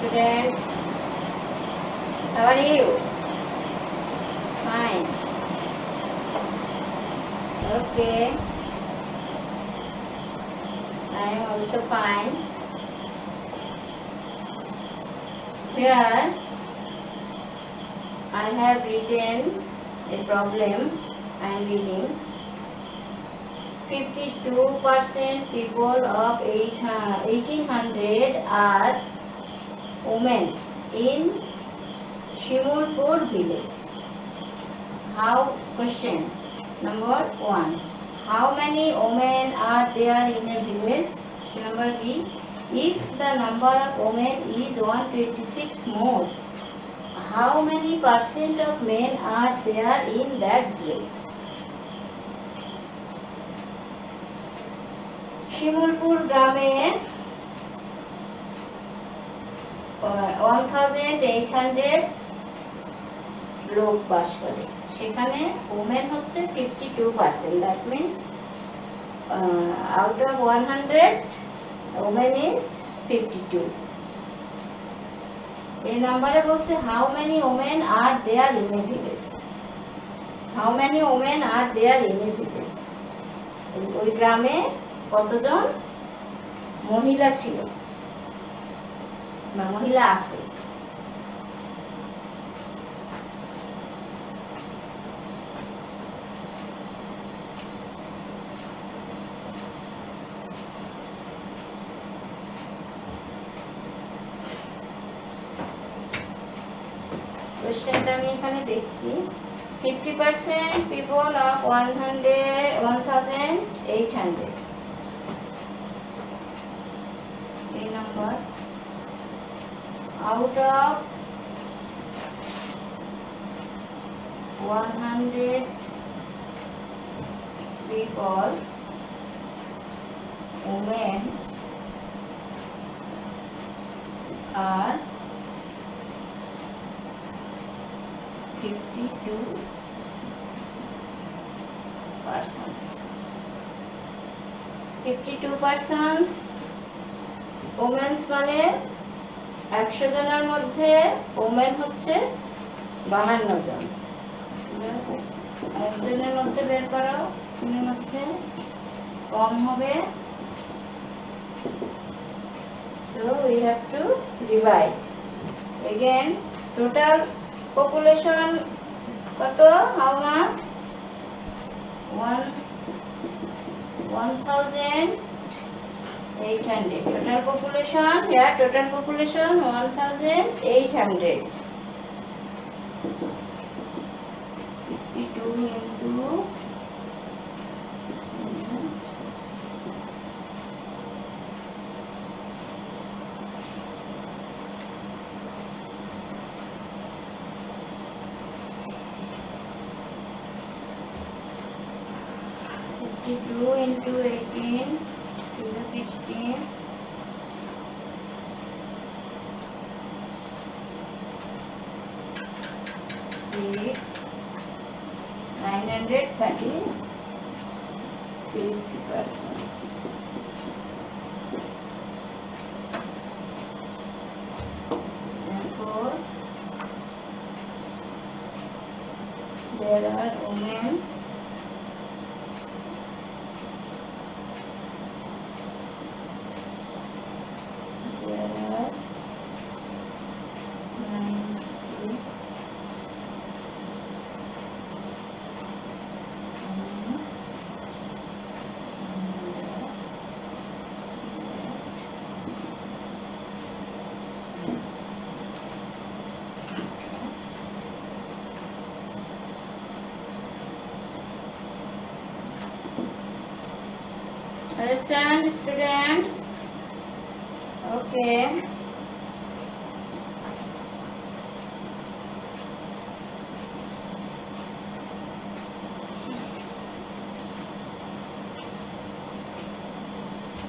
students. How are you? Fine. Okay. I am also fine. Here I have written a problem. I am reading. 52% people of 1800 are women in Shimulpur village. How? Question number 1. How many women are there in a village? Question number B. If the number of women is 126 more, how many percent of men are there in that village? Shimulpur গ্রামে 1800 লোক বাস করে। সেখানে women হচ্ছে 52%, that means out of 100 women is 52। এই নাম্বারে বলছে how many women are there in a village. How many women are there in a village, ওই গ্রামে কতজন মহিলা ছিল বা মহিলা আছে। কোশ্চেনটা আমি এখানে দেখছি। 50% people of 1800 এই number out of 100 people, women are 52 persons. 52 persons women's মানে 100 জনের মধ্যে ওমেন হচ্ছে 52 জন। একজনের মধ্যে বের করো, এর মধ্যে কম হবে। So we have to divide. Again, total population কত? How much? 1800. Total population, here total population 1800. 52 into 52 into 18 into 16. 6, 936 persons. Therefore, there are women understand, students? Okay.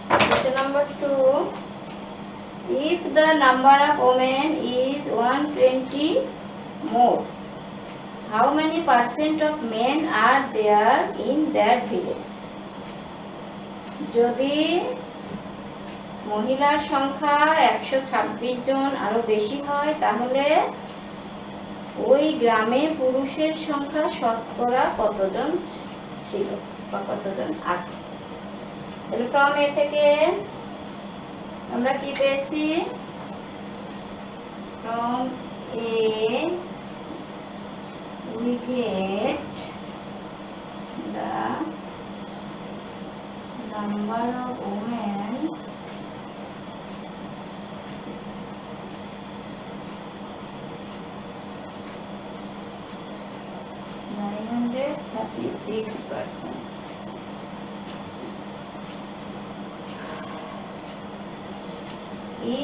Question number 2. If the number of women is 120 more, how many percent of men are there in that village? যদি মহিলার সংখ্যা 126 জন আরো বেশি হয়, তাহলে ওই গ্রামে পুরুষের সংখ্যা শতকরা কতজন ছিল বা কতজন আছে। তাহলে ফ্রম এ থেকে আমরা কি পেয়েছি? From a we get the number of women (936%).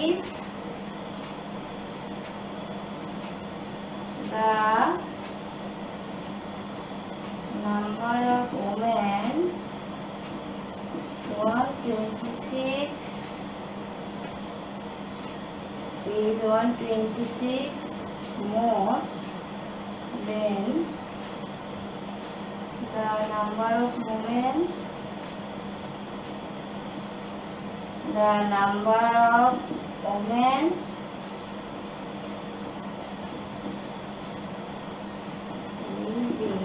If the number of women 126 is 126 more than the number of women, the number of women will be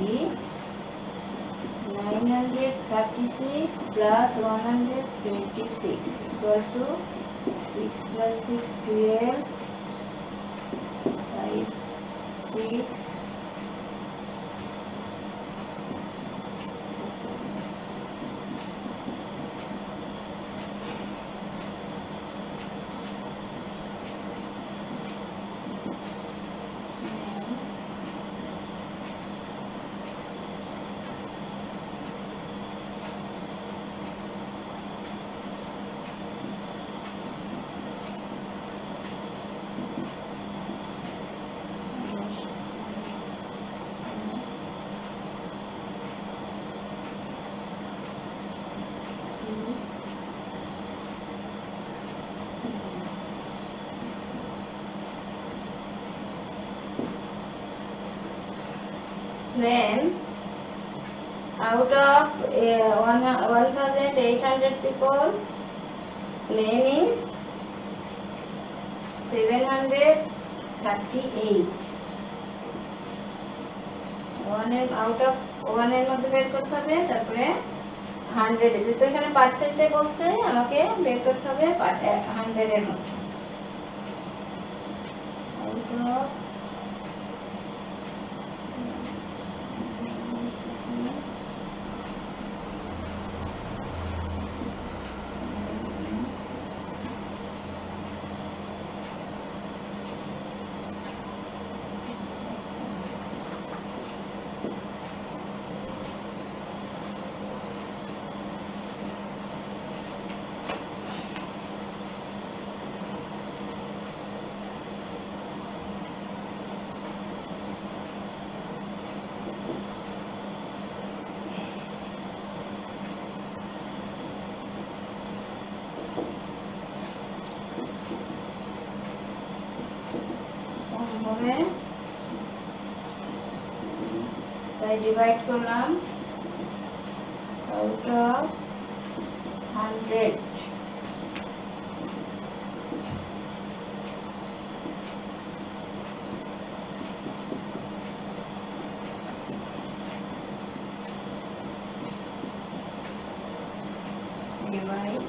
936 plus 126 equal to 6 plus 6 12 5 6 Then out of 1,800 people, men is 738. out of 1 এর মধ্যে বের করতে হবে, তারপরে 100 যেহেতু এখানে পার্সেন্টে বলছে আমাকে বের করতে হবে 100 এর মধ্যে। out of হবে, তাই ডিভাইড করলাম out of 100 divide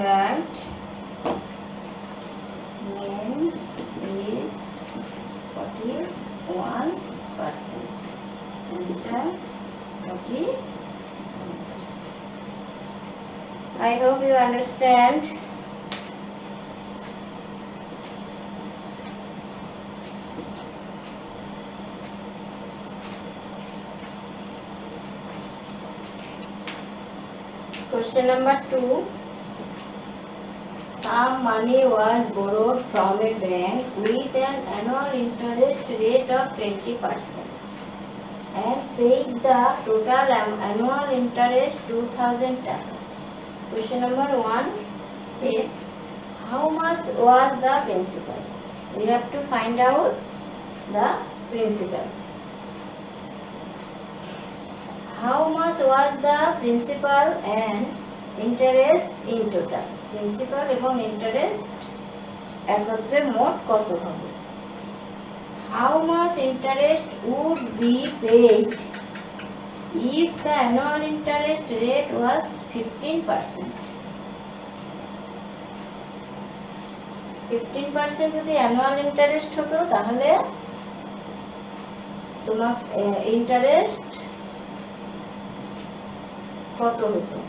that men is 41%. Answer 41%. I hope you understand. Question number 2. sum money was borrowed from a bank with an annual interest rate of 20% and paid the total annual interest 2000 taka. Question number 1. How much was the principal? We have to find out the principal. How much was the principal and interest in total? Principal এবং interest একত্রে মোট কত হবে? How much interest would be paid if the annual interest rate was 15%? 15% যদি annual interest হতো তাহলে তোমার interest কত হতো?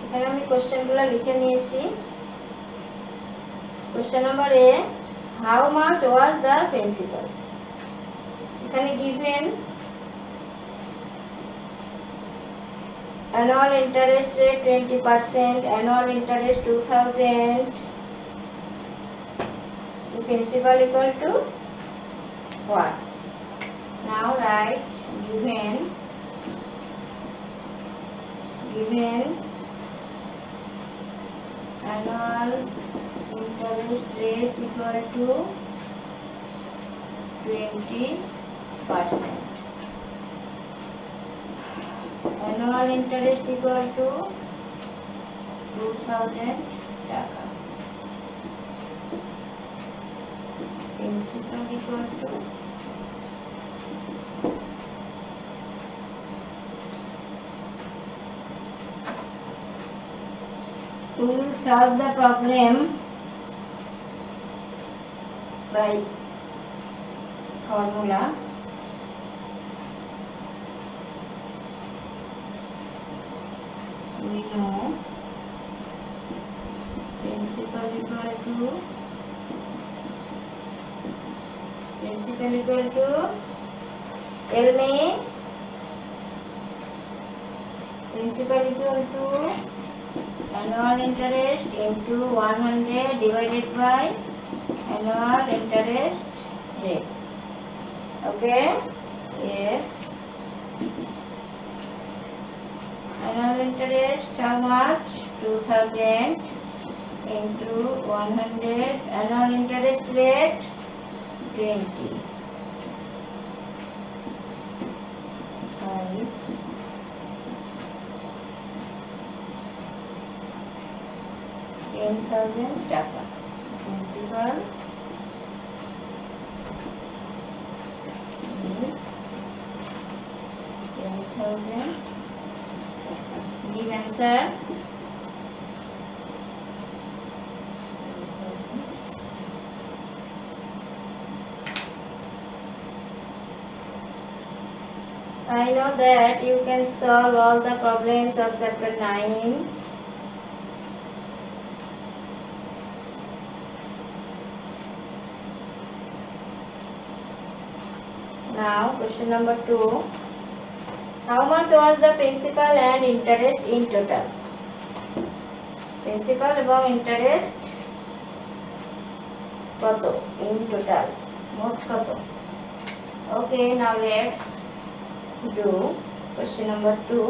এখানে আমি কোশ্চেনগুলো লিখে নিয়েছি। Question number A, how much was the principal? এখানে given annual interest rate 20%, annual interest 2000, the principal equal to what? Now write given annual interest rate equal to 20%. Annual interest equal to 2000 taka. Principal equal to we will solve the problem by formula. We know principal equal to tell me principal equal to annual interest into 100 divided by annual interest rate. Okay? Yes. Annual interest how much? 2000 into 100. Annual interest rate 20. 10,000 taka. Principal is 10,000. Give answer. I know that you can solve all the problems of chapter 9. Now question number 2. How much was the principal and interest in total? Principal এবং interest কত in total? মোট কত? Okay, now let's do question number 2.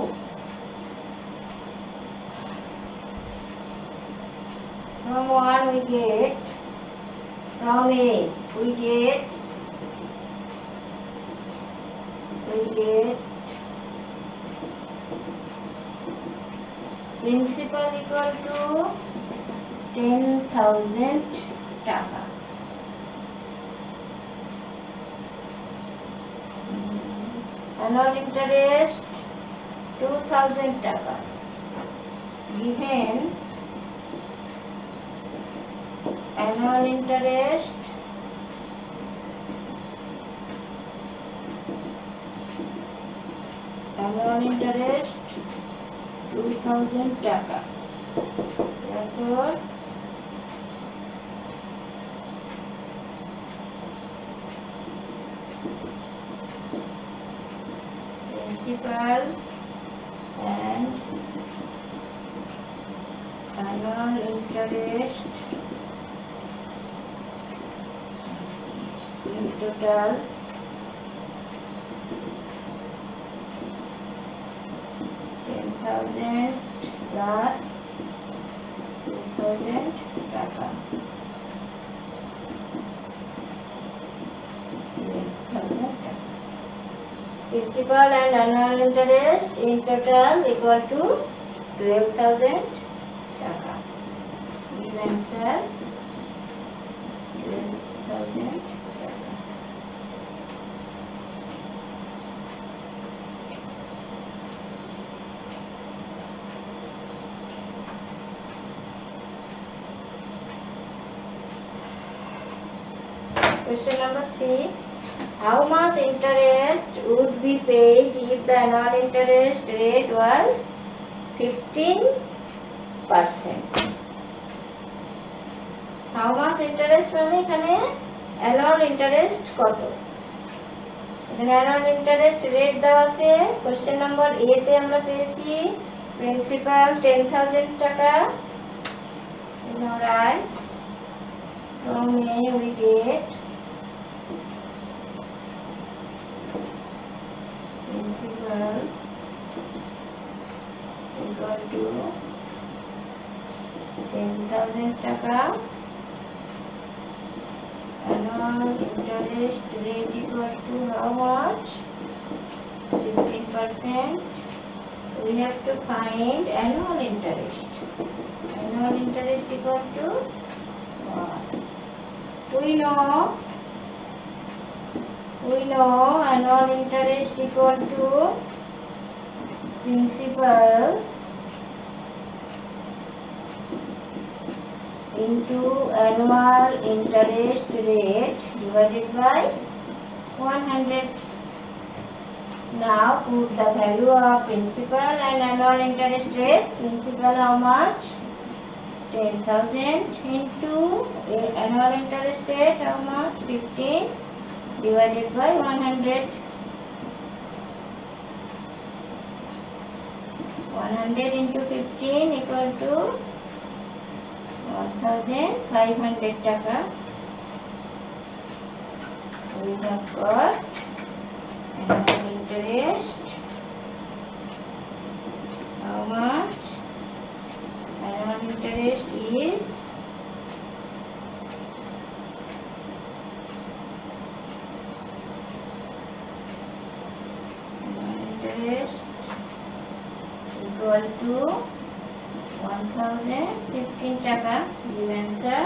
From 1 we get, from A we get principal equal to 10,000 taka. Annual interest 2000 taka. Given annual interest 2000 taka. therefore principal and annual interest in total $10,000 plus 2,000 টাকা। 12,000 টাকা। Principal and annual interest in total equal to 12,000 টাকা। Give answer 12,000 টাকা। Question number 3. How much interest would be paid if the annual interest rate was 15%? How much interest মানে এখানে annual interest কত? এখানে annual interest rate দেওয়া আছে। Question number A তে আমরা পেয়েছি principal 10,000 টাকা। Now write from A we get principal equal to 10,000 টাকা, annual interest rate equal to how much? 15%. We have to find annual interest. Annual interest equal to what? We know annual interest equal to principal into annual interest rate divided by 100. Now put the value of principal and annual interest rate. Principal how much? 10,000 into annual interest rate how much? 15 divided by 100. 100 into 15 equal to 1,500 টাকা. We have got annual interest. How much? Annual interest is equal to 1,015 টাকা. Give answer.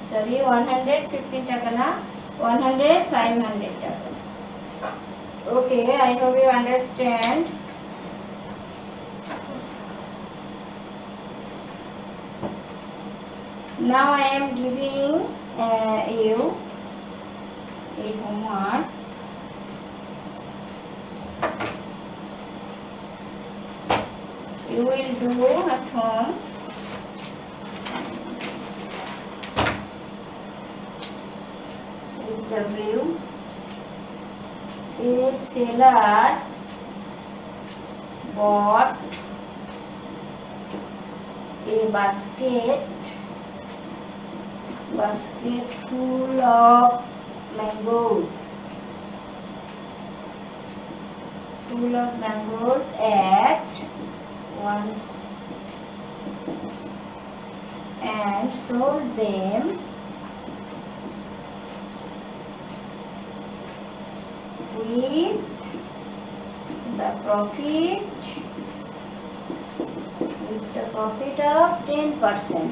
Sorry, 115 টাকা না, 500 টাকা. Okay, I hope you understand. Now I am giving you a homework. You will do at home. W. A seller bought a basket full of mangoes. At one and sold them with the profit of 10%.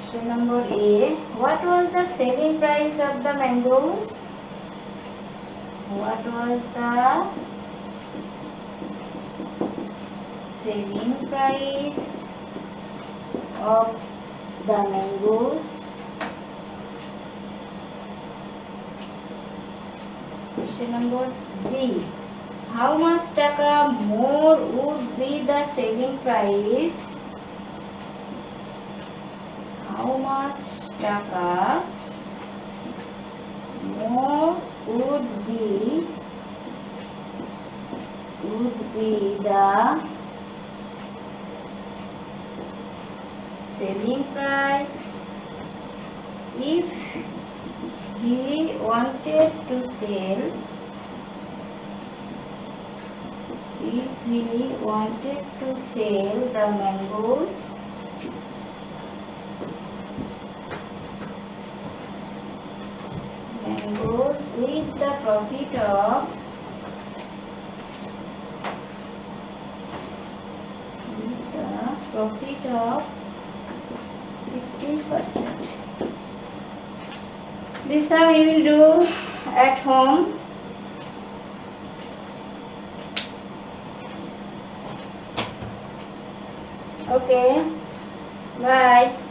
So number A, what was the selling price of the mangoes? What was the selling price of the mangoes? Question number B, How much taka more would be the selling price? How much taka more would be the selling price if he wanted to sell the mangoes with the profit of 15%. This sum you will do at home. Okay, bye.